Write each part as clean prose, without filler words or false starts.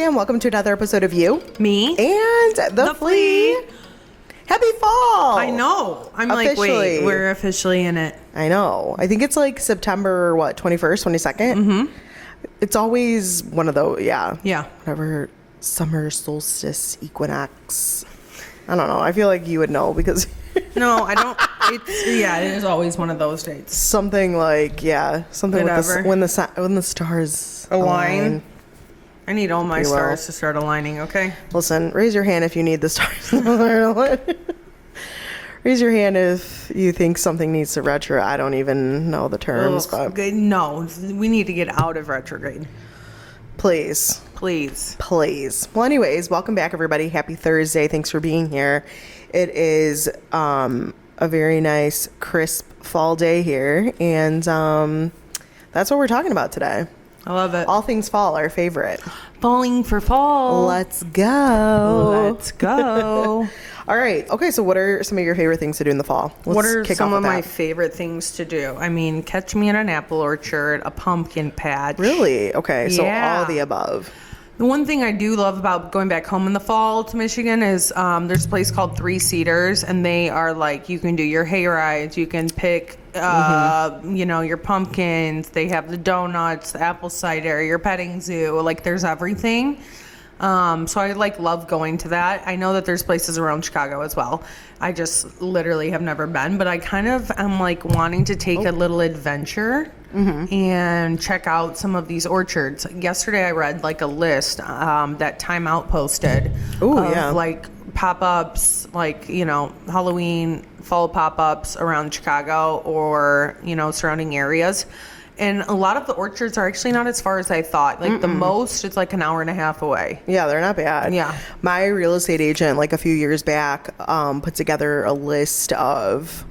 and welcome to another episode of You, Me, and the Flea. Happy fall! I know. I'm Officially. like, wait, we're officially in it. I know. I think it's like September, 21st, 22nd? Mm-hmm. It's always one of those, yeah. Yeah. Whatever, summer solstice, equinox. I don't know. I feel like you would know because... No, I don't. It is always one of those dates. Something like, yeah. Something Whatever. with when the stars Align. I need all my Pretty well. stars to start aligning, okay? Listen, raise your hand if you need the stars. Raise your hand if you think something needs to retro. I don't even know the terms, but No, we need to get out of retrograde. please. Well, anyways, welcome back, everybody. Happy Thursday. Thanks for being here. It is a very nice, crisp fall day here, and that's what we're talking about today. I love it. All things fall, our favorite. Falling for fall. Let's go. All right. Okay, so what are some of your favorite things to do in the fall? What are some of my favorite things to do? I mean, catch me at an apple orchard, a pumpkin patch. Really? Okay, so Yeah. all of the above. The one thing I do love about going back home in the fall to Michigan is there's a place called Three Cedars, and they are like, you can do your hay rides, you can pick, your pumpkins, they have the donuts, the apple cider, your petting zoo, like there's everything. So I love going to that. I know that there's places around Chicago as well. I just literally have never been, but I kind of am wanting to take a little adventure and check out some of these orchards. Yesterday I read a list that Time Out posted of pop-ups, Halloween fall pop-ups around Chicago or, surrounding areas. And a lot of the orchards are actually not as far as I thought. The most, it's an hour and a half away. Yeah, they're not bad. Yeah. My real estate agent, a few years back, put together a list of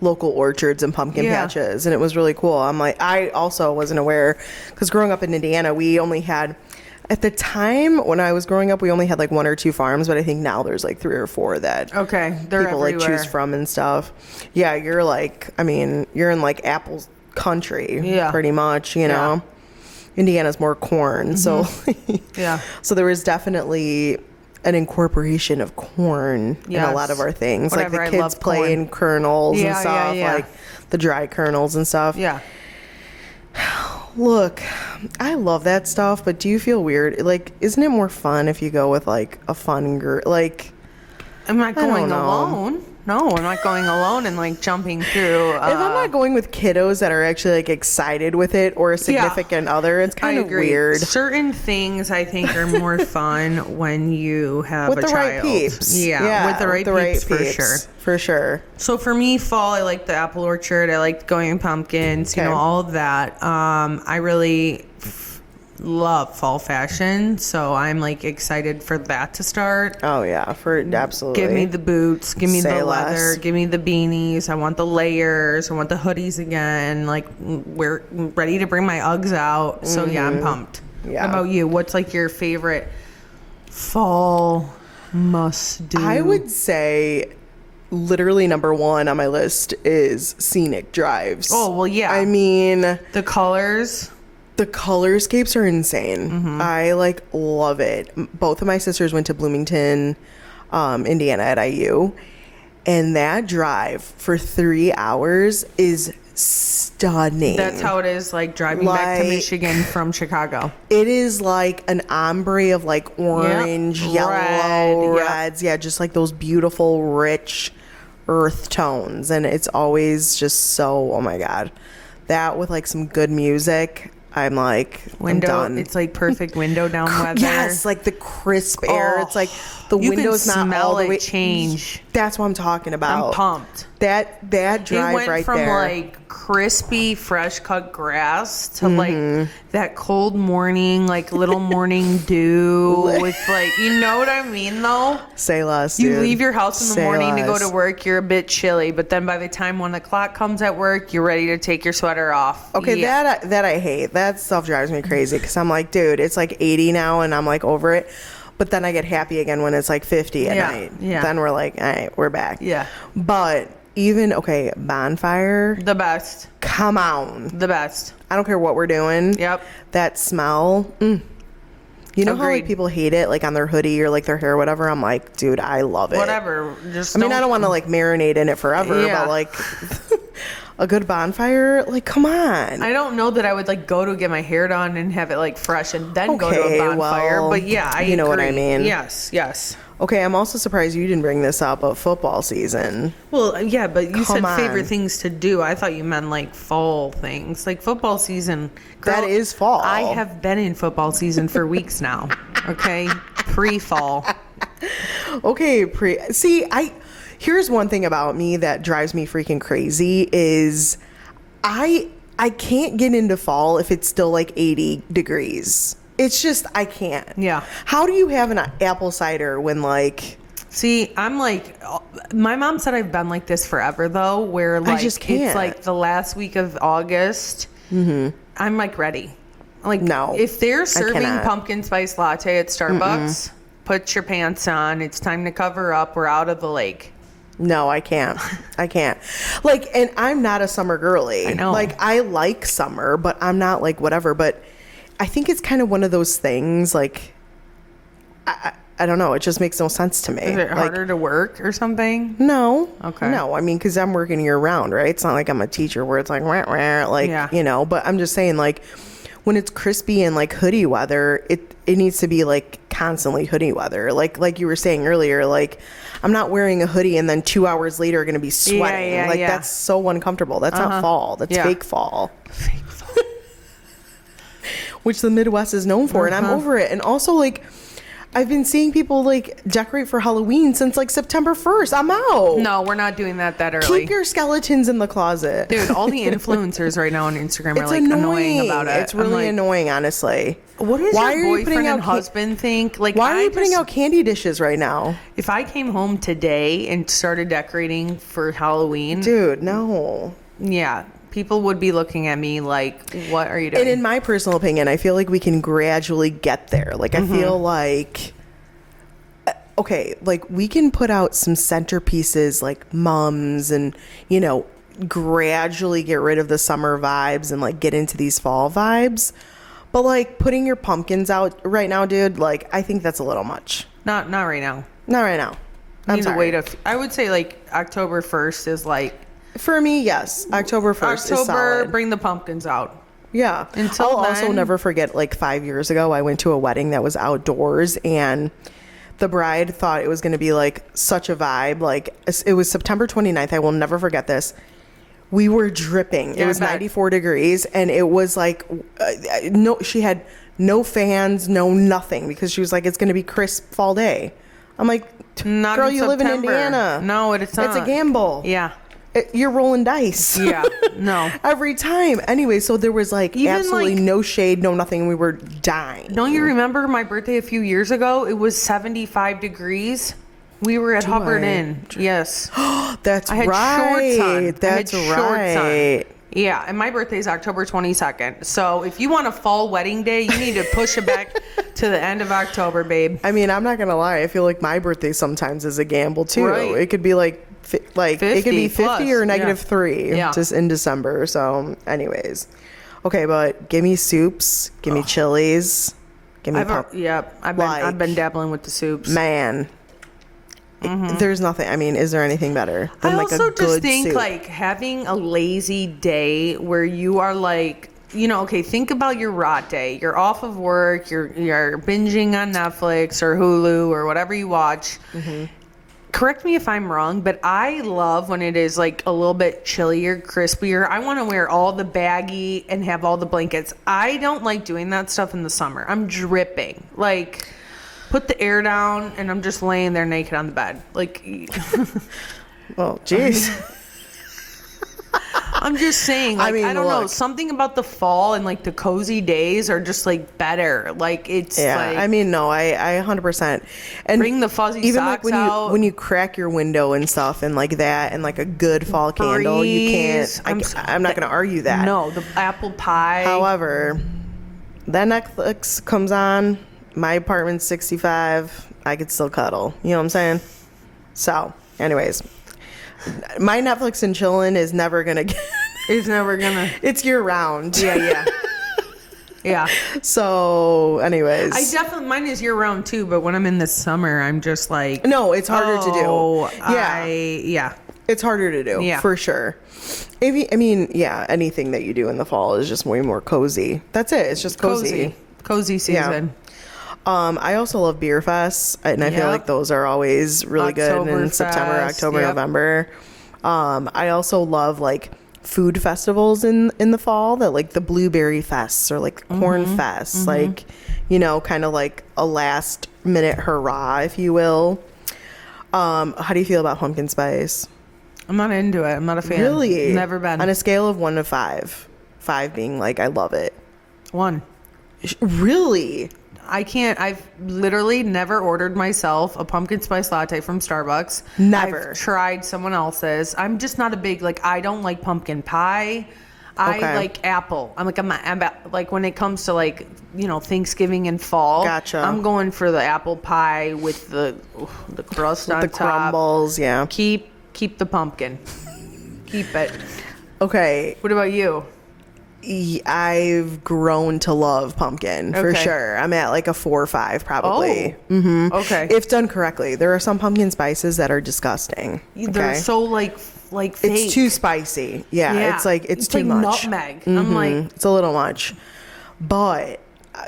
local orchards and pumpkin patches, and it was really cool. I also wasn't aware, because growing up in Indiana, we only had, at the time when I was growing up, we only had one or two farms, but I think now there's 3 or 4 that they're people everywhere. choose from and stuff. Yeah, you're you're in apples country, pretty much, you know. Indiana's more corn, so so there was definitely an incorporation of corn in a lot of our things. Whatever, the kids play in kernels and stuff, the dry kernels and stuff. Yeah. Look, I love that stuff, but do you feel weird? Isn't it more fun if you go with a fun group? I'm not going alone. No, I'm not going alone and jumping through. If I'm not going with kiddos that are actually excited with it, or a significant other, it's kind of weird. Certain things I think are more fun when you have with a the child. right peeps. Yeah, with the right peeps, for sure. For sure. So for me, fall, I like the apple orchard. I like going in pumpkins, all of that. I really love fall fashion, so I'm excited for that to start. Oh yeah, absolutely. Give me the boots, give me Say the less. leather, give me the beanies. I want the layers, I want the hoodies again. We're ready to bring my Uggs out. So yeah, I'm pumped. Yeah. How about you? What's your favorite fall must do? I would say literally number 1 on my list is scenic drives. Oh well, yeah. I mean, the colors. the colorscapes are insane. I love it. Both of my sisters went to Bloomington, Indiana at IU, and that drive for 3 hours is stunning. That's how it is driving back to Michigan from Chicago. It is an ombre of orange, yellow, reds. Yeah, just those beautiful, rich earth tones. And it's always just so, oh my God. That with some good music, I'm I'm done. It's perfect window down weather. Yes, the crisp air. It's the window's not all the way. Change. That's what I'm talking about. I'm pumped. That drive right there. It went from crispy, fresh cut grass to that cold morning, little morning dew with you know what I mean though? Say less, You dude. leave your house in the Say morning to go less. to work, you're a bit chilly, but then by the time 1 o'clock comes at work, you're ready to take your sweater off. Okay, that I hate. That stuff drives me crazy because I'm dude, it's 80 now and I'm over it. But then I get happy again when it's 50 at night. Yeah. Then we're all right, we're back. Yeah. But even, bonfire. The best. Come on. The best. I don't care what we're doing. Yep. That smell. You know how like Agreed. people hate it like on their hoodie or like their hair or whatever? I'm like, dude, I love it. Whatever. Just I mean, I don't want to like marinate in it forever, Yeah. but like a good bonfire, like come on. I don't know that I would like go to get my hair done and have it like fresh and then go to a Okay, bonfire. well, But yeah, I you know what I agree. mean. Yes. Okay, I'm also surprised you didn't bring this up, but football season. Well, yeah, but you Come said favorite on. things to do. I thought you meant like fall things, like football season. That is fall. I have been in football season for weeks now. Okay, pre-fall. Okay, here's one thing about me that drives me freaking crazy is I can't get into fall if it's still like 80 degrees. It's just I can't. Yeah. How do you have an apple cider when like See, I'm like, my mom said I've been like this forever though, where like just can't. it's like the last week of August. Mm-hmm. I'm like ready. Like No, if they're serving cannot. pumpkin spice latte at Starbucks, put your pants on. It's time to cover up. We're out of the lake. No, I can't. I can't. Like, and I'm not a summer girly. I know. Like, I like summer, but I'm not like whatever. But I think it's kind of one of those things. Like, I don't know. It just makes no sense to me. Is it Like, harder to work or something? no. Okay. No, I mean, because I'm working year round, right? It's not like I'm a teacher where it's like, wah, wah, like, Yeah. you know. But I'm just saying, like, when it's crispy and like hoodie weather, it needs to be like constantly hoodie weather. Like you were saying earlier, like I'm not wearing a hoodie and then 2 hours later going to be sweating. Yeah, like yeah. that's so uncomfortable. That's not fall. That's Yeah. fake fall. Which the Midwest is known for, and I'm over it. And also, like, I've been seeing people like decorate for Halloween since like September 1st. I'm out. No, we're not doing that early. Keep your skeletons in the closet. Dude, all the influencers right now on Instagram are It's like annoying about it. It's I'm really like, annoying, honestly. What does Why your are you putting boyfriend out and husband think? Like, Why are you putting just- out candy dishes right now? If I came home today and started decorating for Halloween, Dude, no. yeah, people would be looking at me like, what are you doing? And in my personal opinion, I feel like we can gradually get there. Like, I feel like, okay, like we can put out some centerpieces like mums and, you know, gradually get rid of the summer vibes and like get into these fall vibes. But like putting your pumpkins out right now, dude, like I think that's a little much. not right now. Not right now. You I'm need to sorry. wait I would say like October 1st is like For me, yes. October 1st is October, solid. bring the pumpkins out. Yeah. Until I'll also then- never forget, like 5 years ago, I went to a wedding that was outdoors and the bride thought it was going to be like such a vibe. Like it was September 29th. I will never forget this. We were dripping. Yeah, it was I bet. 94 degrees and it was like, no, she had no fans, no nothing because she was like, it's going to be crisp fall day. I'm like, Not girl, in you live in September. Indiana. No, it's not. It's a gamble. Yeah. You're rolling dice. Yeah. No. Every time. Anyway, so there was like Even, absolutely like- no shade, no nothing. We were dying. Don't you remember my birthday a few years ago? It was 75 degrees. We were at Hubbard I? Inn. Yes. That's I had right. shorts on. That's I had shorts right. on. Yeah, and my birthday is October 22nd. So if you want a fall wedding day, you need to push it back to the end of October, babe. I mean, I'm not gonna lie. I feel like my birthday sometimes is a gamble too. Right. It could be like it could be 50 plus, 50 or yeah. -3 Yeah. just in December. So, anyways, okay, but give me soups, give me chilies, give me I've been dabbling with the soups. man. There's nothing. I mean, is there anything better than I like also a just good think soup? like having a lazy day where you are like, you know, okay, think about your rot day. You're off of work, you're binging on Netflix or Hulu or whatever you watch. Correct me if I'm wrong, but I love when it is like a little bit chillier, crispier. I want to wear all the baggy and have all the blankets. I don't like doing that stuff in the summer. I'm dripping. Like, put the air down and I'm just laying there naked on the bed. Like, well, jeez. I'm just saying, like, I, mean, don't know, look. something about the fall and like the cozy days are just like better. Like it's Yeah, like, I mean, no, I 100%. And bring the fuzzy even socks like out. when you crack your window and stuff and like that and like a good fall candle, you Breeze. can't. I'm not going to argue that. No, the apple pie. However, that Netflix comes on, my apartment's 65. I could still cuddle. You know what I'm saying? So, anyways, my Netflix and chillin' is never gonna get. It's never gonna. It's year round. Yeah. Yeah. So, anyways. I definitely, mine is year round too, but when I'm in the summer, I'm just like. No, it's harder to do. Yeah. Yeah. It's harder to do, for sure. Anything that you do in the fall is just way more cozy. That's it. It's just cozy. Cozy season. Yeah. I also love beer fests, and I feel like those are always really good in September, October, November. I also love like food festivals in the fall, that like the blueberry fests or like corn fests, like, you know, kind of like a last minute hurrah, if you will. How do you feel about pumpkin spice? I'm not into it. I'm not a fan. Really? Never been. On a scale of 1 to 5, 5 being like I love it. 1. Really? I can't. I've literally never ordered myself a pumpkin spice latte from Starbucks. Never. I've tried someone else's. I'm just not a big, like, I don't like pumpkin pie. I like apple. I'm like when it comes to like, you know, Thanksgiving and fall. Gotcha. I'm going for the apple pie with the crust on the top. crumbles, yeah. Keep the pumpkin. Keep it. Okay. What about you? I've grown to love pumpkin for sure. I'm at like a 4 or 5 probably. Okay. If done correctly. There are some pumpkin spices that are disgusting. They're so like fake. It's too spicy. Yeah. It's like it's too like much. Nutmeg. I'm like, it's a little much. But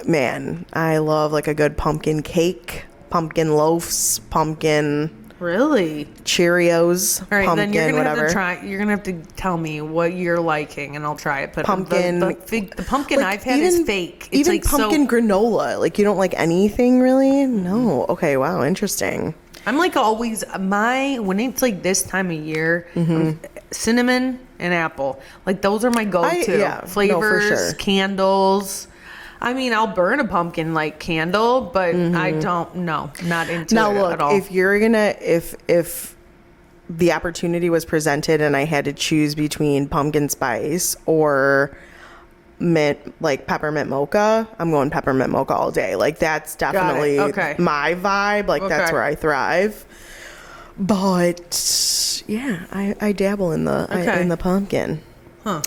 man, I love like a good pumpkin cake, pumpkin loaves, pumpkin. Really? Cheerios, all right, pumpkin, then you're gonna whatever. have to try. You're gonna have to tell me what you're liking, and I'll try it. But pumpkin, the pumpkin like I've had is fake. It's even like pumpkin granola. Like you don't like anything really? No. Okay. Wow. Interesting. I'm like always when it's like this time of year, cinnamon and apple. Like those are my go-to flavors. No, for sure. Candles. I mean, I'll burn a pumpkin like candle, but I don't know. Not into it at all. If you're gonna, if the opportunity was presented and I had to choose between pumpkin spice or mint, like peppermint mocha, I'm going peppermint mocha all day. Like that's definitely my vibe. Like that's where I thrive. But yeah, I dabble in the pumpkin. Huh.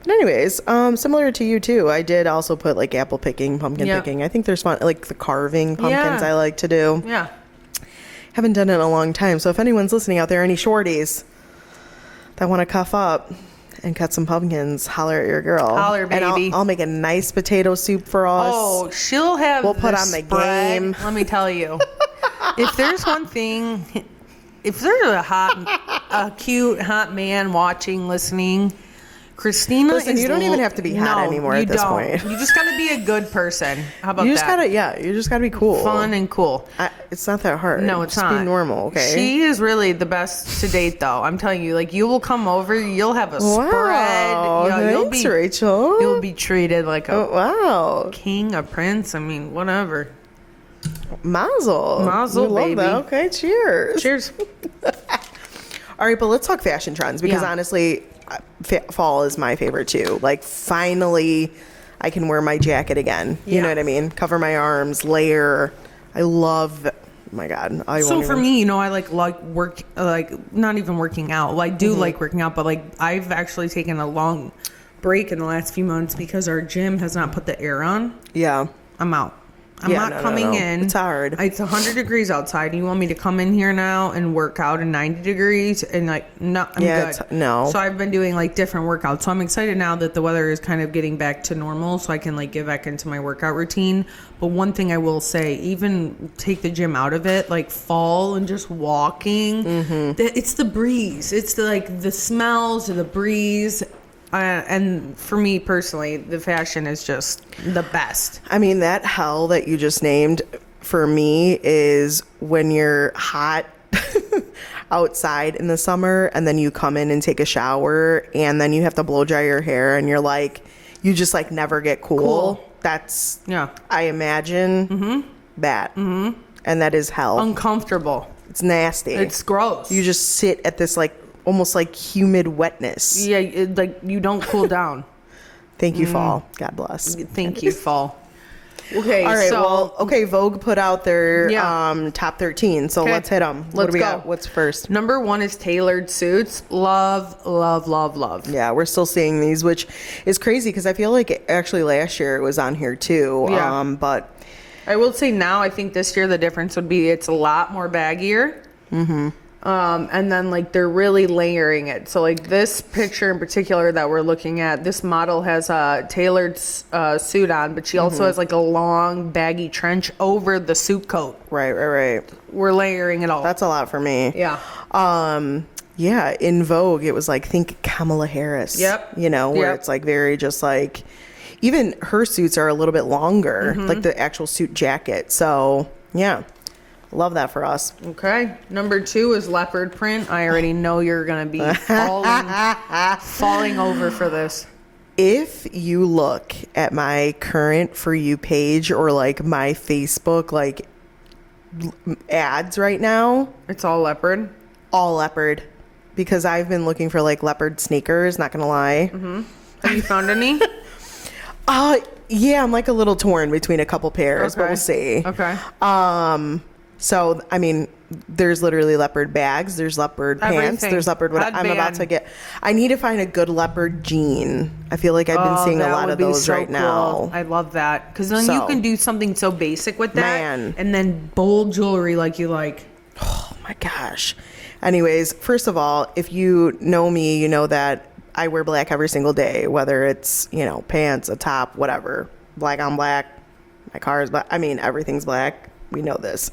But anyways, similar to you too, I did also put like apple picking, pumpkin picking. I think there's fun, like the carving pumpkins I like to do. Yeah. Haven't done it in a long time. So if anyone's listening out there, any shorties that want to cuff up and cut some pumpkins, holler at your girl. Holler, baby. And I'll make a nice potato soup for us. Oh, she'll have We'll put on the game. Let me tell you. If there's one thing, if there's a cute, hot man watching, listening, Kristina Listen, you don't even have to be hot anymore at this point. You just got to be a good person. How about you just that? You just gotta be cool. Fun and cool. It's not that hard. No, it's just not. Be normal, okay? She is really the best to date, though. I'm telling you, like, you will come over, you'll have a spread. Thanks, Rachel. You'll be treated like a king, a prince. I mean, whatever. Mazel, baby. Love that. Okay, cheers. Cheers. All right, but let's talk fashion trends because honestly, fall is my favorite too. Like finally, I can wear my jacket again. You know what I mean? Cover my arms, layer. I love. Oh my God. So for me, you know, I like work, like not even working out. Well, I do like working out, but like I've actually taken a long break in the last few months because our gym has not put the air on. Yeah. I'm out. I'm not coming in. It's hard. It's 100 degrees outside. You want me to come in here now and work out in 90 degrees? And like, no, I'm good. No. So I've been doing like different workouts. So I'm excited now that the weather is kind of getting back to normal so I can like get back into my workout routine. But one thing I will say, even take the gym out of it, like fall and just walking, it's the breeze. It's the smells of the breeze. And for me personally, the fashion is just the best. I mean, that hell that you just named for me is when you're hot outside in the summer and then you come in and take a shower and then you have to blow dry your hair and you're like, you just like never get cool. That's, I imagine that. And that is hell. Uncomfortable. It's nasty. It's gross. You just sit at this like, almost like humid wetness. Yeah, like you don't cool down. Thank you, fall. God bless. Thank you, fall. Okay, All right. so Well, okay. Vogue put out their top 13. So Okay. let's hit them. What Let's do we go. got? What's first? number 1 is tailored suits. Love, love, love, love. Yeah, we're still seeing these, which is crazy because I feel like actually last year it was on here too. Yeah. But I will say now, I think this year the difference would be it's a lot more baggier. Mm-hmm. And then like they're really layering it. So like this picture in particular that we're looking at, this model has a tailored suit on, but she also has like a long baggy trench over the suit coat. right. We're layering it all. That's a lot for me. Yeah. Yeah, in Vogue, it was like, think Kamala Harris. Yep. You know, where Yep. it's like very just like, even her suits are a little bit longer, like the actual suit jacket. So, yeah, love that for us. Okay. Number 2 is leopard print. I already know you're going to be falling over for this. If you look at my current For You page or like my Facebook, like ads right now, It's all leopard. all leopard. Because I've been looking for like leopard sneakers, not gonna lie. Have you found any? Yeah, I'm like a little torn between a couple pairs, but Okay. we'll see. Okay. So, I mean, there's literally leopard bags, there's leopard pants, Everything. there's leopard what I'm about to get. I need to find a good leopard jean. I feel like I've been seeing a that lot would of be those so right cool. now. I love that. Because then you So. can do something so basic with that. Man. And then bold jewelry like you like. Oh my gosh. Anyways, first of all, if you know me, you know that I wear black every single day, whether it's, you know, pants, a top, whatever. Black on black. My car is black. I mean, everything's black. We know this.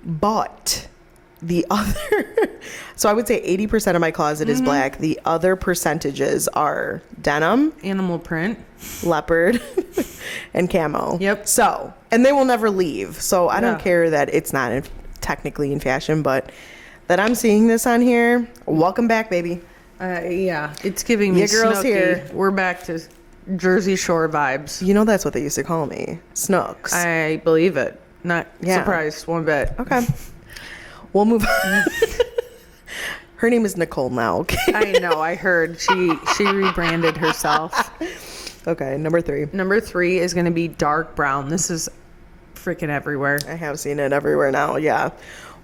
But the other, so I would say 80% of my closet is black. The other percentages are denim, Animal print. leopard, and camo. Yep. So, and they will never leave. So I don't Yeah. care that it's not technically in fashion, but that I'm seeing this on here. Welcome back, baby. Yeah. It's giving me Your girl's Snooki. here. We're back to Jersey Shore vibes. You know that's what they used to call me, Snooks. I believe it. Not Yeah. surprised one bit. Okay. We'll move on. Her name is Nicole now. Okay. I know. I heard she rebranded herself. Okay. Number 3. Number 3 is going to be dark brown. This is freaking everywhere. I have seen it everywhere now. Yeah.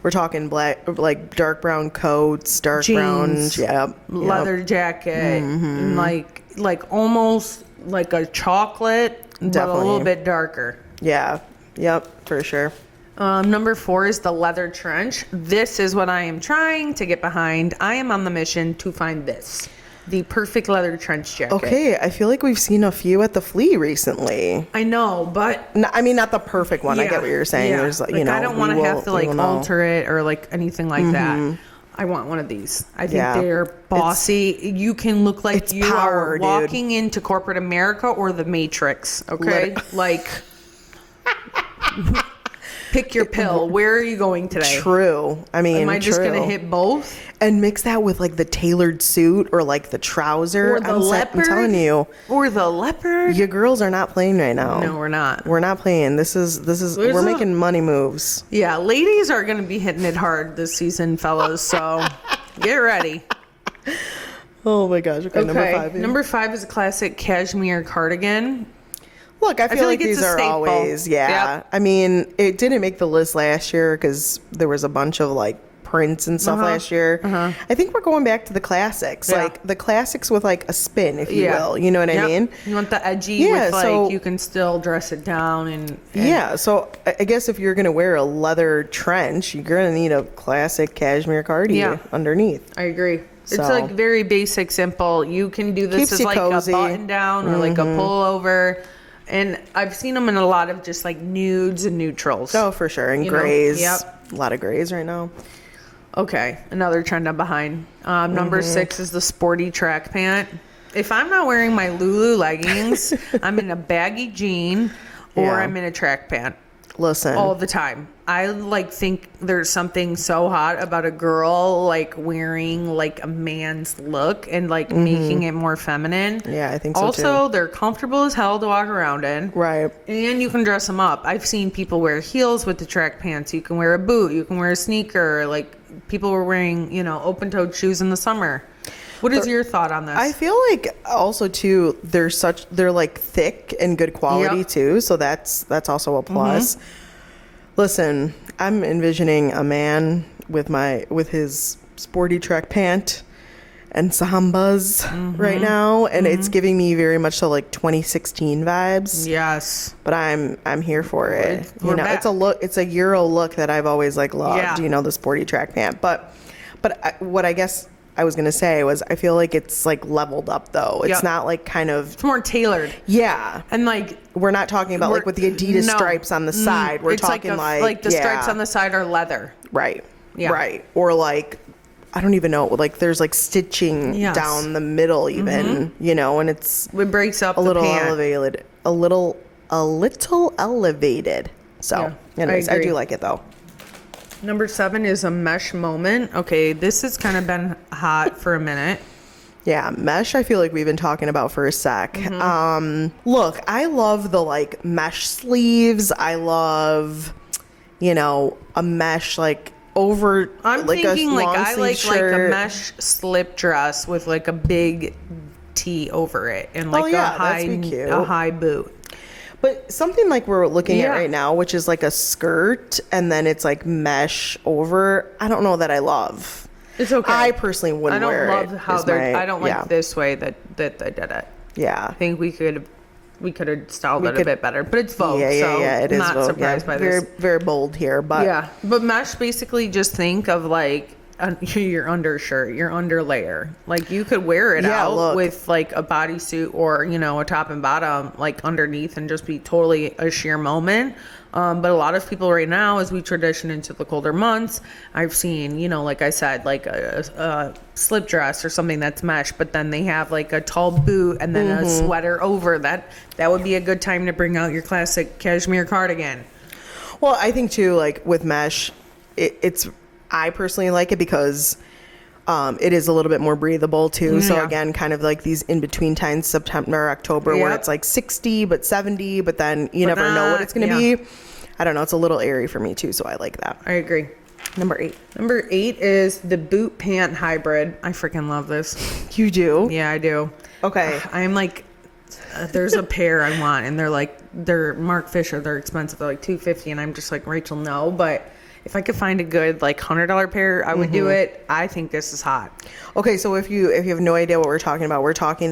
We're talking black, like dark brown coats, dark Jeans, brown, leather jacket, and like almost like a chocolate, but a Definitely. little bit darker. Yeah. Yep, for sure. Number 4 is the leather trench. This is what I am trying to get behind. I am on the mission to find this, the perfect leather trench jacket. Okay, I feel like we've seen a few at the Flea recently. I know, but I mean, not the perfect one. I get what you're saying. yeah. There's, like, you know, I don't want to have to we like will know. alter it or like anything like that. I want one of these. I think Yeah. they're bossy. You can look like it's you power, are dude. walking into corporate America or the Matrix. Okay, like pick your pill. Where are you going today? True. I mean, Am I just true. gonna hit both? And mix that with like the tailored suit or like the trouser. Or the I'm leopard? telling you, Or the leopard? your girls are not playing right now. No, we're not. We're not playing. This is There's we're a- making money moves. Yeah, ladies are gonna be hitting it hard this season, fellas. So get ready. Oh my gosh. Okay, number 5. Number 5 is a classic cashmere cardigan. Look, I feel, feel like like it's these a are staple. always, yeah. Yep. I mean, it didn't make the list last year because there was a bunch of like prints and stuff last year. I think we're going back to the classics, Yeah. like the classics with like a spin, if you Yeah. will. You know what I Yep. mean? You want the edgy Yeah, with like so- you can still dress it down and Yeah. So I guess if you're gonna wear a leather trench, you're gonna need a classic cashmere cardi Yeah. underneath. I agree. It's So- like very basic, simple. You can do this Keeps as you like cozy. a button down or like a pullover. And I've seen them in a lot of just like nudes and neutrals. Oh, for sure. And You know, grays. yep. A lot of grays right now. Okay, another trend I'm behind. Number 6 is the sporty track pant. If I'm not wearing my Lulu leggings, I'm in a baggy jean or Yeah. I'm in a track pant Listen. all the time. I like think there's something so hot about a girl like wearing like a man's look and like making it more feminine. Yeah, I think so Also, too. they're comfortable as hell to walk around in. Right. And you can dress them up. I've seen people wear heels with the track pants. You can wear a boot. You can wear a sneaker. Like people were wearing, you know, open-toed shoes in the summer. What is your thought on this? I feel like also too they're like thick and good quality too, so that's also a plus. Listen, I'm envisioning a man with his sporty track pant and sambas right now, and it's giving me very much so like 2016 vibes. Yes, but I'm here for it. It's it's a Euro look that I've always like loved. You know, the sporty track pant. But what I guess I was gonna say was I feel like it's like leveled up though. It's not like kind of. It's more tailored. Yeah, and like we're not talking about like with the Adidas stripes on the side. We're talking like the stripes on the side are leather. Right. Yeah. Right. Or like, I don't even know. Like there's like stitching down the middle even, you know, and it breaks up a little pant. elevated, a little elevated. So anyways, I do like it though. Number 7 is a mesh moment. Okay. This has kind of been hot for a minute. Yeah, mesh I feel like we've been talking about for a sec. Look, I love the like mesh sleeves. I love, you know, a mesh like over I'm like thinking a like long I like shirt. a mesh slip dress with like a big tee over it and like a high boot. But something like we're looking at right now, which is like a skirt and then it's like mesh over, I don't know that I love. It's okay. I personally wouldn't wear it. I don't love how I don't like this way that they did it. Yeah. I think we could have styled it a bit better, but it's Vogue. Yeah, it is not Vogue. Surprised by very, this. very bold here, but but mesh basically just think of like your undershirt, your underlayer. Like you could wear it out with like a bodysuit or you know a top and bottom like underneath and just be totally a sheer moment. But a lot of people right now, as we transition into the colder months, I've seen, you know, like I said, like a slip dress or something that's mesh, but then they have like a tall boot and then a sweater over that. That would be a good time to bring out your classic cashmere cardigan. Well, I think too, like with mesh, I personally like it because it is a little bit more breathable too. So again, kind of like these in between times, September, October, where it's like 60 but 70, but then you never know what it's going to be. I don't know. It's a little airy for me too, so I like that. I agree. Number 8. Number 8 is the boot pant hybrid. I freaking love this. You do? Yeah, I do. Okay. I'm like, there's a pair I want, and they're Mark Fisher. They're expensive. They're like $250, and I'm just like, Rachel, no, but. If I could find a good like $100 pair, I would do it. I think this is hot. Okay, so if you have no idea what we're talking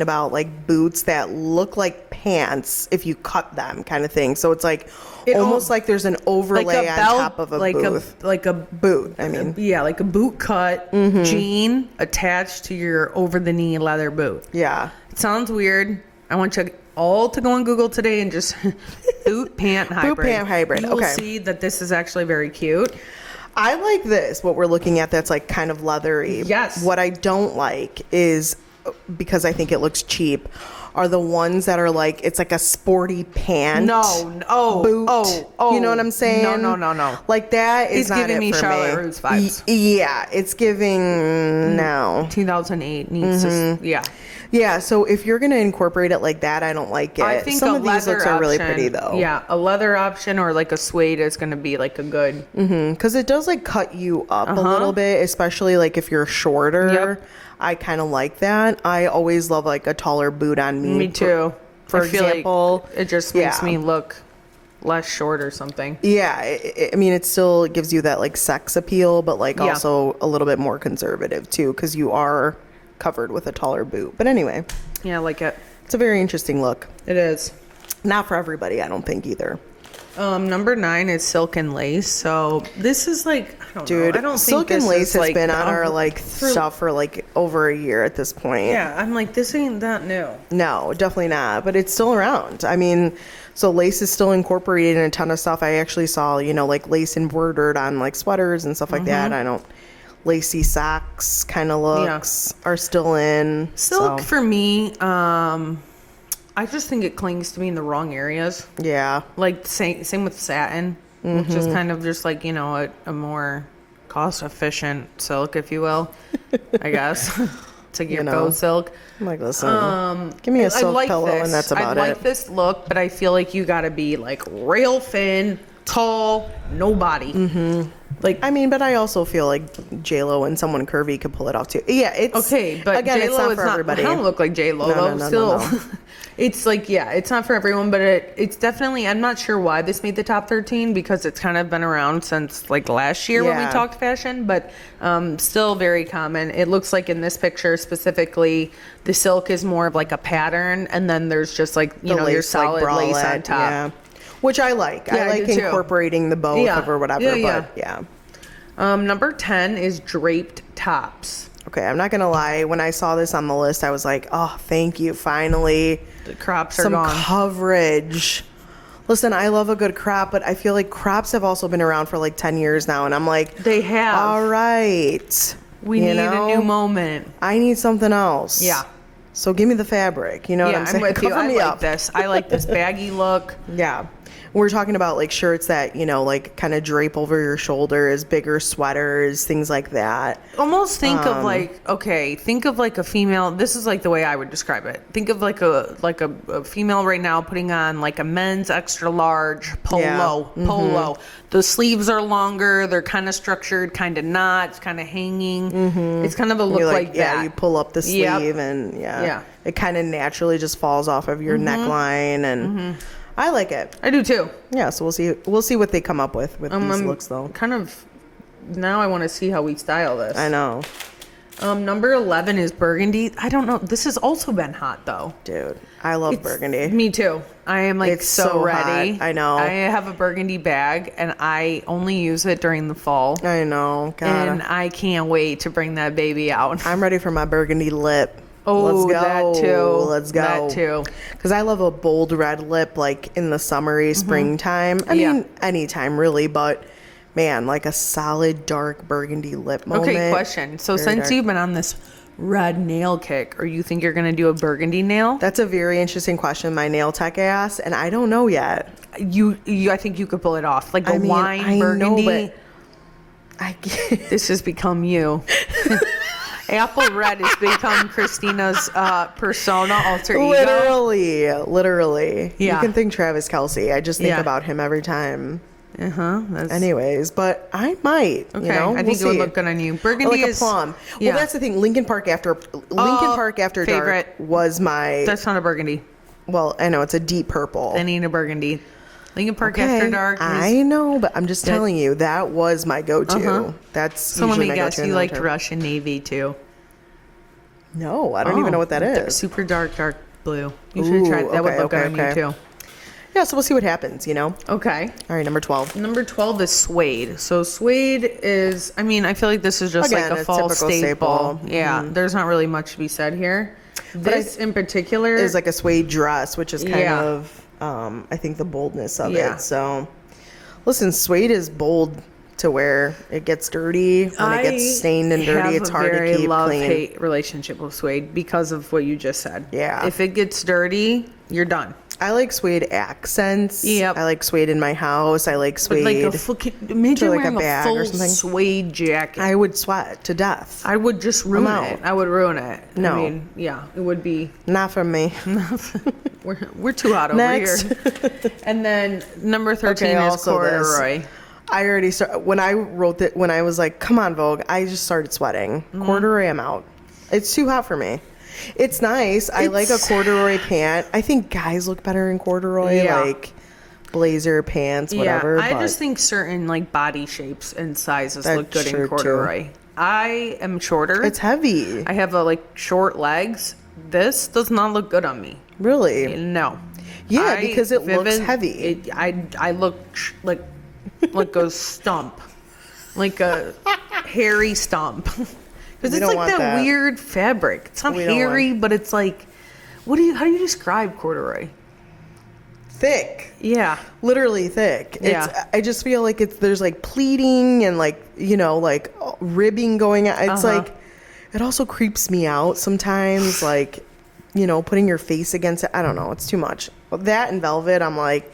about like boots that look like pants if you cut them, kind of thing. So it's like almost like there's an overlay on top of a boot. Like a boot. I mean, like a boot cut jean attached to your over the knee leather boot. Yeah, it sounds weird. I want you all to go on Google today and just boot pant hybrid. Boot pant hybrid. You will see that this is actually very cute. I like this, what we're looking at that's like kind of leathery. Yes. What I don't like is, because I think it looks cheap, are the ones that are like, it's like a sporty pant. Boot. You know what I'm saying? No. Like that is not it for me. It's giving me Charlotte Russe vibes. Yeah, it's giving no. 2008 needs to, Yeah, so if you're going to incorporate it like that, I don't like it. I think some of these looks are really pretty though. Yeah, a leather option or like a suede is going to be like a good. Because it does like cut you up a little bit, especially like if you're shorter. Yep. I kind of like that. I always love like a taller boot on me. Me too. For example. Like it just makes me look less short or something. Yeah, I mean, it still gives you that like sex appeal, but like also a little bit more conservative too, because you are covered with a taller boot. But anyway, I like it. It's a very interesting look. It is. Not for everybody, I don't think either. Number 9 is silk and lace. So this is like, I don't know. I don't silk think and lace has like, been on our like stuff for like over a year at this point. Yeah, I'm like, this ain't that new. No, definitely not. But it's still around. I mean, so lace is still incorporated in a ton of stuff. I actually saw, you know, like lace embroidered on like sweaters and stuff like that. I don't. Lacy socks kind of looks are still in. Silk for me, I just think it clings to me in the wrong areas. Yeah. Like same with satin, which is kind of just like, you know, a more cost efficient silk, if you will, I guess. To get faux silk. I'm like, listen, give me a silk pillow and that's about it. I like this look, but I feel like you got to be like rail thin tall, no body. Like, I mean, but I also feel like J-Lo and someone curvy could pull it off too. Yeah, it's okay, but again, J-Lo it's not is for everybody. I don't look like J-Lo though. No, Still, no. it's like, yeah, it's not for everyone, but it's definitely. I'm not sure why this made the top 13 because it's kind of been around since like last year when we Yeah. talked fashion, but still very common. It looks like in this picture specifically, the silk is more of like a pattern, and then there's just like your lace, solid like lace on bralette, top. yeah. Which I like. Yeah, I like do too. incorporating the both Yeah. of or whatever. Yeah, but yeah. Number 10 is draped tops. Okay, I'm not gonna lie. When I saw this on the list, I was like, "Oh, thank you! Finally, The crops are some gone. coverage." Listen, I love a good crop, but I feel like crops have also been around for like 10 years now, and I'm like, They have. all right, We need a new moment. I need something else. Yeah. So give me the fabric. You know what Yeah, I'm I'm saying? with you. Cover I me like up. this. I like this baggy look. Yeah. We're talking about like shirts that, like kind of drape over your shoulders, bigger sweaters, things like that. Almost think of like, okay, think of like a female. This is like the way I would describe it. Think of like a female right now putting on like a men's extra large polo. Yeah. Polo. The sleeves are longer. They're kind of structured, kind of not. It's kind of hanging. It's kind of a look You're like that. Yeah, you pull up the sleeve Yep. and Yeah. it kind of naturally just falls off of your neckline and I like it. I do too. Yeah, so we'll see what they come up with these looks though. Kind of. Now I want to see how we style this. I know. Number 11 is burgundy. I don't know. This has also been hot though. Dude, I love burgundy. Me too. I am like It's so so ready. hot. I know. I have a burgundy bag and I only use it during the fall. I know. God. And I can't wait to bring that baby out. I'm ready for my burgundy lip. Oh, Let's go. that too. Let's go. That too. Because I love a bold red lip like in the summery springtime. I Yeah. mean, anytime really, but man, like a solid dark burgundy lip moment. Okay, question. So Very since dark. you've been on this red nail kick, or you think you're going to do a burgundy nail? That's a very interesting question my nail tech asked, and I don't know yet. You I think you could pull it off. Like a I mean, wine I know, burgundy. but I This has become you. Apple red has become Kristina's persona, alter ego. literally. Yeah. You can think Travis Kelce. I just think Yeah. about him every time. That's Anyways, but I might. okay. we'll I think it would see. look good on you. Or Burgundy like a is plum. Yeah. Well, that's the thing. Lincoln Park After favorite. Dark was my. That's not a burgundy. Well, I know it's a deep purple. I need a burgundy. Lincoln Park Okay, After Dark. I know, but I'm just telling you that was my go-to. That's So let usually me my guess, go-to in you the liked winter. Russian navy too. No, I don't even know what that is. Super dark blue. You should try it. That would okay, look good on okay. you too. Yeah, so we'll see what happens. Okay. All right, number 12. Number 12 is suede. So suede is, I mean, I feel like this is just Again, like a a fall typical staple. staple. Yeah, there's not really much to be said here. This in particular Is like a suede dress, which is kind Yeah. of, I think, the boldness of Yeah. it. So, listen, suede is bold to wear. It gets dirty. When it gets stained and dirty, it's hard to keep clean. love-hate relationship with suede because of what you just said. Yeah. If it gets dirty, you're done. I like suede accents. Yep. I like suede in my house. I like But suede. like imagine like a wearing a bag or full something. suede jacket. I would sweat to death. I would just ruin out. it. I would ruin it. No. I mean, yeah, it would be. Not from me. We're too hot over Next. here. And then number 13 Okay, is also this. corduroy. I already started, when I wrote that, when I was like, come on, Vogue, I just started sweating. Mm-hmm. Corduroy, I'm out. It's too hot for me. It's nice. I like a corduroy pant. I think guys look better in corduroy, Yeah. like blazer pants, whatever. Yeah, I but just think certain like body shapes and sizes That's look good true, in too. corduroy. I am shorter. it's heavy. I have like short legs. This does not look good on me. Really? No. Yeah, because it looks heavy. I look like a stump, like a hairy stump. Because We it's don't like want that that. weird fabric. It's not We don't hairy, but it's like, how do you describe corduroy? Thick. Yeah. Literally thick. Yeah. I just feel like there's like pleating and like, like ribbing going on. It's like, it also creeps me out sometimes, like, putting your face against it. I don't know. It's too much. That and velvet, I'm like,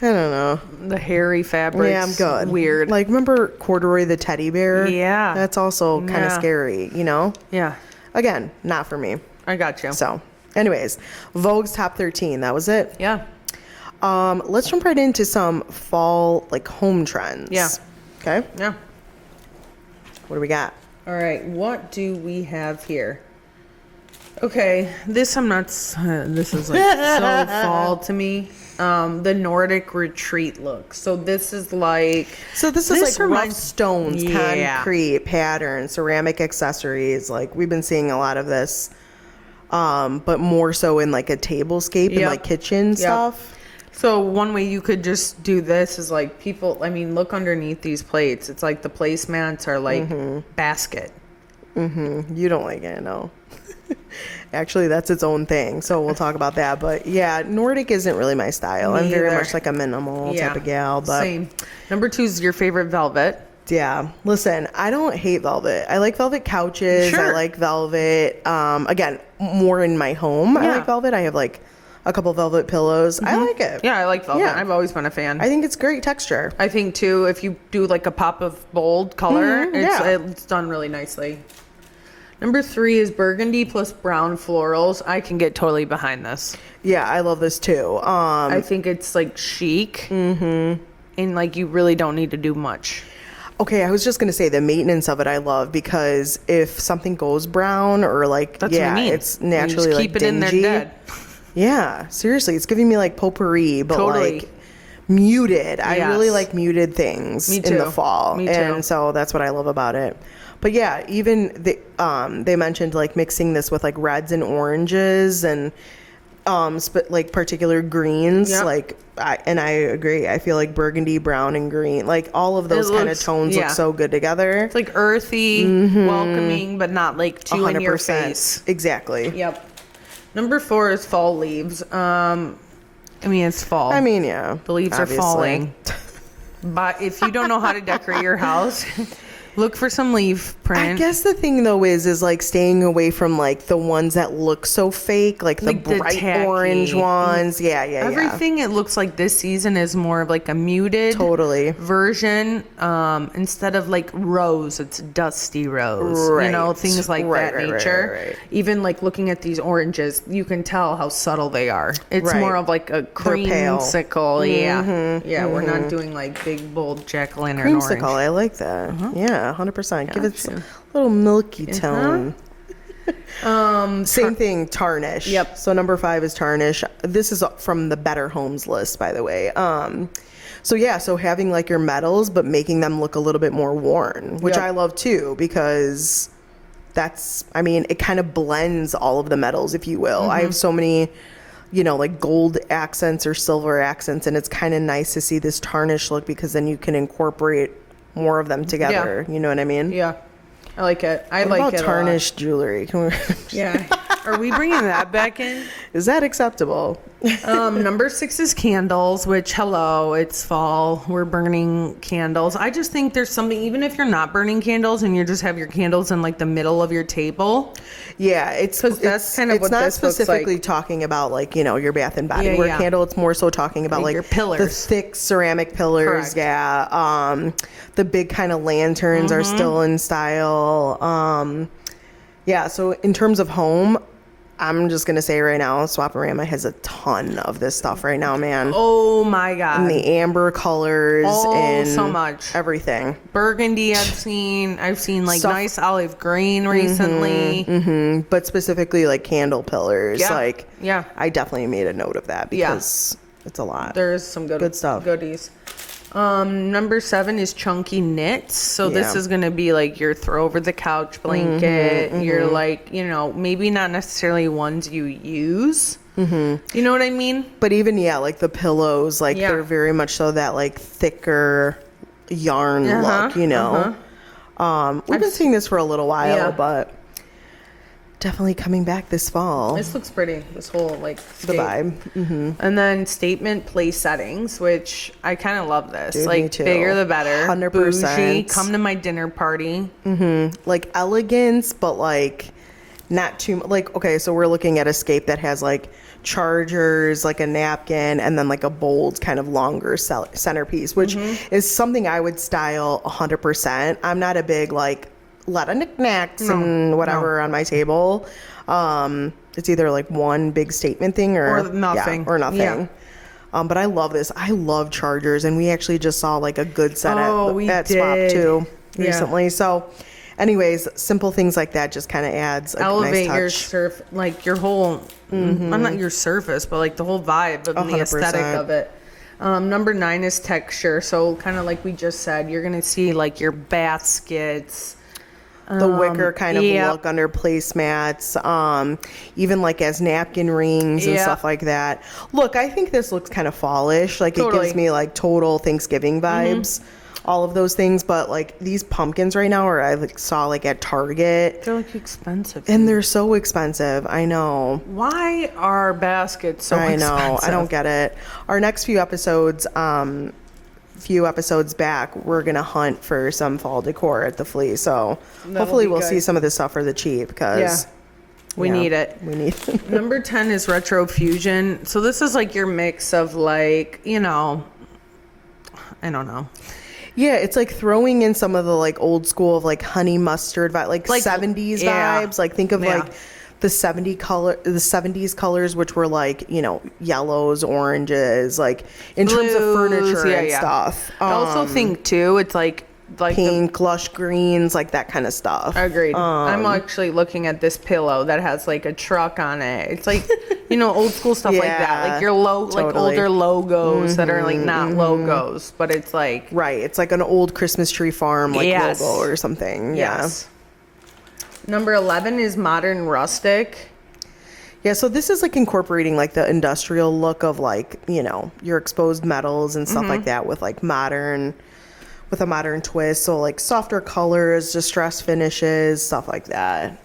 I don't know. The hairy fabric. Yeah, I'm good. Weird. Like, remember Corduroy the teddy bear? Yeah. That's also kind of Yeah. scary, Yeah. Again, not for me. I got you. So, anyways, Vogue's top 13. That was it. Yeah. Let's jump right into some fall like home trends. Yeah. Okay. Yeah. What do we got? All right, what do we have here? Okay, this I'm not. This is like so fall to me. The Nordic retreat look. So this is like. So this is like rough reminds- stones, Yeah. concrete patterns, ceramic accessories. Like we've been seeing a lot of this, but more so in like a tablescape and Yep. like kitchen stuff. So one way you could just do this is like people. I mean, look underneath these plates. It's like the placemats are like basket. You don't like it, no. Actually, that's its own thing, so we'll talk about that. But yeah, Nordic isn't really my style. Me I'm very either. much like a minimal type of gal. But Same. Number 2 is your favorite velvet. yeah, listen, I don't hate velvet. I like velvet couches. I Sure. like velvet. Again, more in my home. I Yeah. like velvet. I have like a couple velvet pillows. I like it. Yeah, I like velvet. Yeah. I've always been a fan. I think it's great texture. I think too, if you do like a pop of bold color, yeah. it's done really nicely. Number 3 is burgundy plus brown florals. I can get totally behind this. Yeah, I love this too. I think it's like chic. And like you really don't need to do much. Okay, I was just gonna say the maintenance of it I love, because if something goes brown or like That's what I mean. it's You naturally just like keep it dingy. in there dead. Yeah, seriously, it's giving me like potpourri, but Totally. like muted. I Yes. really like muted things Me in the too. fall, Me too. and so that's what I love about it. But yeah, even they mentioned like mixing this with like reds and oranges and like particular greens. Yep. Like I agree. I feel like burgundy, brown, and green, like all of those kind of looks- tones look yeah. so good together. It's like earthy, welcoming, but not like too in your face. Exactly. Yep. Number 4 is fall leaves. I mean, it's fall. I mean, yeah. The leaves obviously. are falling. But if you don't know how to decorate your house, look for some leaf print. I guess the thing though is like staying away from like the ones that look so fake, like the Like the bright tacky. orange ones. Yeah. Everything it looks like this season is more of like a muted Totally. version. Instead of like rose, it's dusty rose. Right. You know, things like Right, that right, nature. right. Even like looking at these oranges, you can tell how subtle they are. It's Right. more of like a pale. creamsicle. Yeah. Yeah, we're not doing like big bold jack-o'-lantern Creamsicle, orange. I like that. Yeah, 100%. Give it Gotcha. a little milky tone. Same thing, tarnish. Yep. So number 5 is tarnish. This is from the Better Homes list, by the way. So yeah, so having like your metals, but making them look a little bit more worn, which Yep. I love too, because I mean, it kind of blends all of the metals, if you will. I have so many, like gold accents or silver accents, and it's kind of nice to see this tarnish look, because then you can incorporate more of them together. You know what I mean? Yeah. I like it. I What like about it tarnished jewelry? Can we, a lot. Yeah. Are we bringing that back in? is that acceptable? Number 6 is candles, which, hello, it's fall. We're burning candles. I just think there's something, even if you're not burning candles and you just have your candles in like the middle of your table. Yeah, it's 'Cause that's kind of it's what not this looks specifically like. talking about like your Bath and Body Yeah, Works yeah. candle. It's more so talking about Like like your pillars. the thick ceramic pillars. Correct. Yeah, the big kind of lanterns are still in style. Yeah, so in terms of home, I'm just gonna say right now, SwapORama has a ton of this stuff right now, man. Oh my God. And the amber colors and so much. everything. Burgundy I've seen like Stuff- nice olive green recently. But specifically like candle pillars. Yeah. Like, Yeah. I definitely made a note of that Yeah. because it's a lot. There's some Good stuff. goodies. Number 7 is chunky knits. So this Yeah. is going to be like your throw over the couch blanket. You're like, maybe not necessarily ones you use. You know what I mean? But even, like the pillows, like Yeah. they're very much so that like thicker yarn look, We've been seeing this for a little while, Yeah. but definitely coming back this fall. This looks pretty. This whole like The state. vibe. And then statement place settings, which I kind of love this. Dude, like me too. bigger the better. 100%. Bougie. Come to my dinner party. Like elegance, but like not too like, okay, so we're looking at a scape that has like chargers, like a napkin, and then like a bold kind of longer centerpiece, which is something I would style 100%. I'm not a big like lot of knickknacks and whatever on my table. It's either like one big statement thing or Or nothing. or nothing. Yeah. But I love this. I love chargers, and we actually just saw like a good set at Swap too recently. So anyways, simple things like that just kind of adds a elevate nice touch. your whole I'm not your surface, but like the whole vibe of the aesthetic of it. Number 9 is texture. So kind of like we just said, you're gonna see like your baskets, the wicker kind of look under placemats, even like as napkin rings and stuff like that. Look, I think this looks kind of fallish. Like it gives me like total Thanksgiving vibes. All of those things, but like these pumpkins right now, or I like saw like at Target, they're like expensive, and they're so expensive. I know. Why are baskets so expensive? I know. I don't get it. Our next few episodes back, we're gonna hunt for some fall decor at the flea. So hopefully we'll see some of this stuff for the cheap because we need it. We need it. Number 10 is retro fusion. So this is like your mix of like, I don't know. Yeah, it's like throwing in some of the like old school of like honey mustard vibe, like 70s vibes. Like think of like the 70s colors, which were like, yellows, oranges, like in terms of furniture and stuff. I also think too, it's like pink, lush greens, like that kind of stuff. Agreed. I'm actually looking at this pillow that has like a truck on it. It's like, old school stuff like that. Like your like older logos that are like not logos, but it's like. Right. It's like an old Christmas tree farm like logo or something. Yes. Yeah. Number 11 is modern rustic. Yeah, so this is like incorporating like the industrial look of like, your exposed metals and stuff like that with like with a modern twist. So like softer colors, distressed finishes, stuff like that.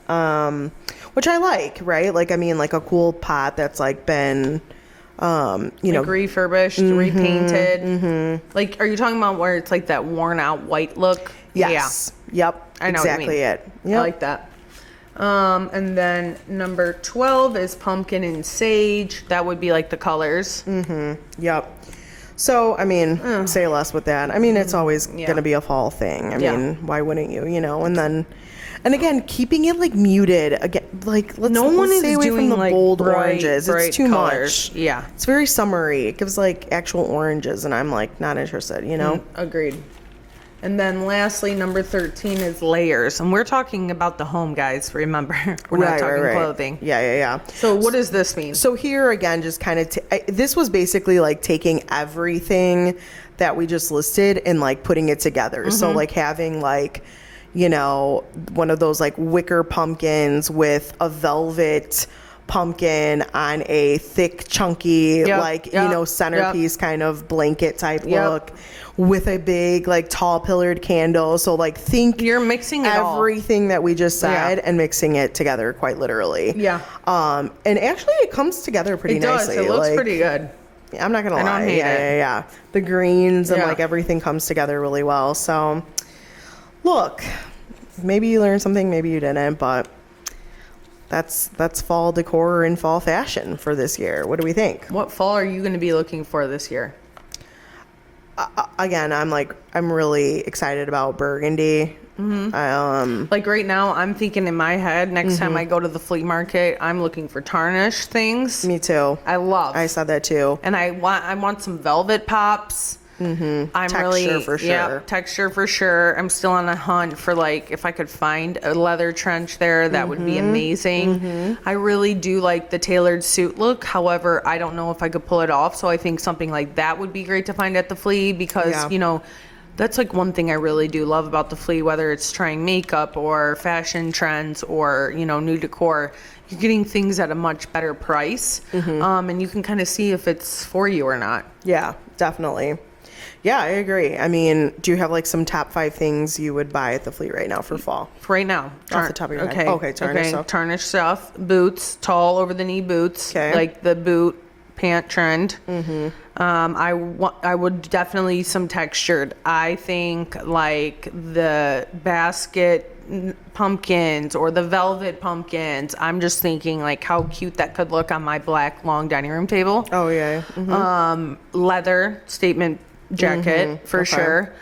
Which I like, right? Like, I mean, like a cool pot that's like been, like refurbished, repainted. Like, are you talking about where it's like that worn out white look? Yes. Yeah. Yep. I know exactly what you mean. it. Yep. I like that. And then number 12 is pumpkin and sage. That would be like the colors. Yep. So, I mean, say less with that. I mean, it's always going to be a fall thing. I mean, why wouldn't you, and again, keeping it like muted again, like let's stay away from the like bold oranges. It's too much. Yeah. It's very summery. It gives like actual oranges and I'm like not interested, Agreed. And then lastly, number 13 is layers. And we're talking about the home, guys. Remember, we're not talking clothing. Yeah. So what does this mean? So here again, just kind of, this was basically like taking everything that we just listed and like putting it together. So like having like, one of those like wicker pumpkins with a velvet pumpkin on a thick, chunky, centerpiece kind of blanket type look with a big, like tall pillared candle. So like think you're mixing everything that we just said and mixing it together quite literally. Yeah. And actually it comes together pretty nicely. It looks pretty good. I'm not gonna lie. I don't hate it. Yeah. The greens and like everything comes together really well. So look, maybe you learned something, maybe you didn't, but that's fall decor and fall fashion for this year. What do we think? What fall are you going to be looking for this year? Again, I'm really excited about burgundy. Like right now, I'm thinking in my head, next time I go to the flea market, I'm looking for tarnished things. Me too. I said that too. And I want some velvet pops. Texture for sure. Yeah, texture for sure. I'm still on a hunt for like if I could find a leather trench there, that would be amazing. I really do like the tailored suit look. However, I don't know if I could pull it off. So I think something like that would be great to find at the flea because that's like one thing I really do love about the flea, whether it's trying makeup or fashion trends or new decor. You're getting things at a much better price, and you can kind of see if it's for you or not. Yeah, definitely. Yeah, I agree. I mean, do you have like some top 5 things you would buy at the flea right now for fall? Right now. Off the top of your head. Okay, tarnished stuff. Boots, tall over the knee boots. Okay. Like the boot pant trend. I would definitely some textured. I think like the basket pumpkins or the velvet pumpkins. I'm just thinking like how cute that could look on my black long dining room table. Oh yeah. Leather statement jacket for sure.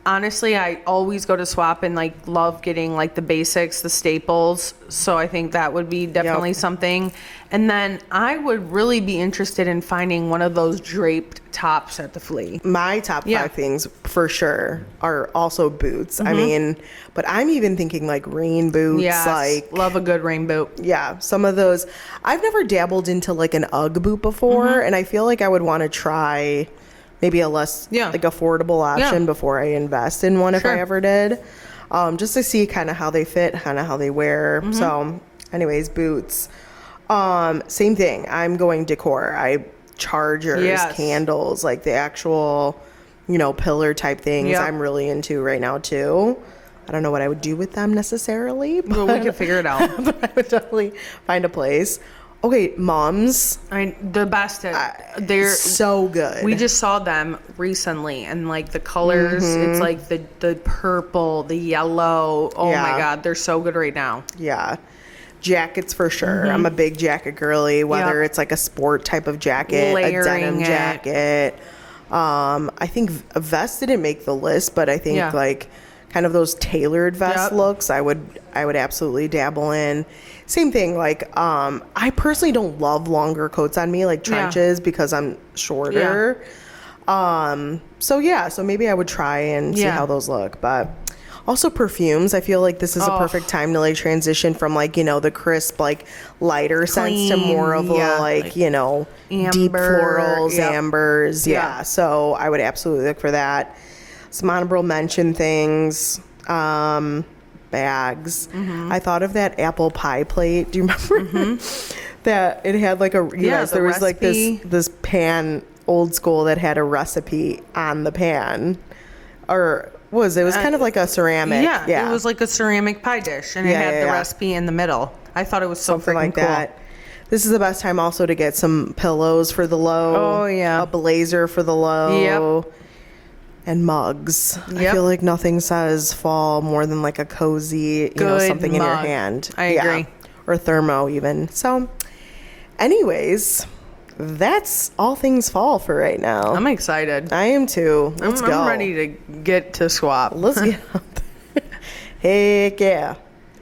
honestly, I always go to Swap and like love getting like the basics, the staples. So I think that would be definitely something. And then I would really be interested in finding one of those draped tops at the flea. My top 5 things for sure are also boots. I mean, but I'm even thinking like rain boots. Yes, like love a good rain boot. Yeah, some of those. I've never dabbled into like an Ugg boot before, and I feel like I would want to try maybe a less like affordable option before I invest in one if I ever did, just to see kind of how they fit, kind of how they wear. So anyways, boots. Same thing. I'm going decor. Chargers, candles, like the actual, pillar type things. I'm really into right now too. I don't know what I would do with them necessarily, but we could figure it out. But I would definitely find a place. Okay, mums. I mean, the best. They're so good. We just saw them recently, and like the colors, it's like the purple, the yellow. Oh my God, they're so good right now. Yeah. Jackets for sure. I'm a big jacket girly, whether it's like a sport type of jacket, a denim jacket. I think a vest didn't make the list, but I think like kind of those tailored vest looks, I would absolutely dabble in. Same thing, like I personally don't love longer coats on me, like trenches, because I'm shorter. So maybe I would try and see how those look. But also perfumes, I feel like this is a perfect time to like transition from like, the crisp, like lighter scents to more of a like amber, deep florals, ambers. Yeah. So I would absolutely look for that. Some honorable mention things, bags. I thought of that apple pie plate. Do you remember that it had like there was like this pan, old school, that had a recipe on the pan, or it was kind of like a ceramic. It was like a ceramic pie dish, and it had the recipe in the middle. I thought it was so something like cool. that. This is the best time also to get some pillows for the low. A blazer for the low. And mugs. I feel like nothing says fall more than like a cozy, something in your hand. I agree. Or thermo even. So anyways, that's all things fall for right now. I'm excited. I am too. Let's go. I'm ready to get to Swap. Let's get up there. Heck yeah.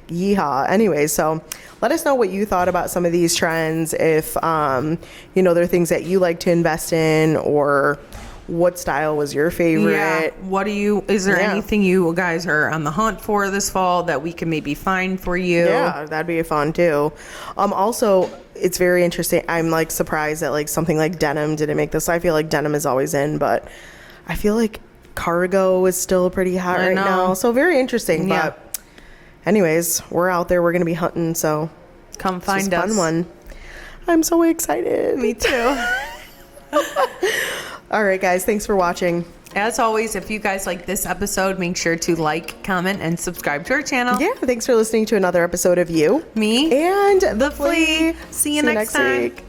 Yeehaw. Anyway, so let us know what you thought about some of these trends. If, there are things that you like to invest in, or what style was your favorite? Yeah. Is there anything you guys are on the hunt for this fall that we can maybe find for you? Yeah, that'd be fun too. Also, it's very interesting. I'm like surprised that like something like denim didn't make this. I feel like denim is always in, but I feel like cargo is still pretty hot right now. So very interesting. Yeah. But anyways, we're out there. We're going to be hunting. So come find us. Fun one. I'm so excited. Me too. All right, guys. Thanks for watching. As always, if you guys like this episode, make sure to like, comment, and subscribe to our channel. Yeah, thanks for listening to another episode of You, Me, and the Flea. See you next time. Week.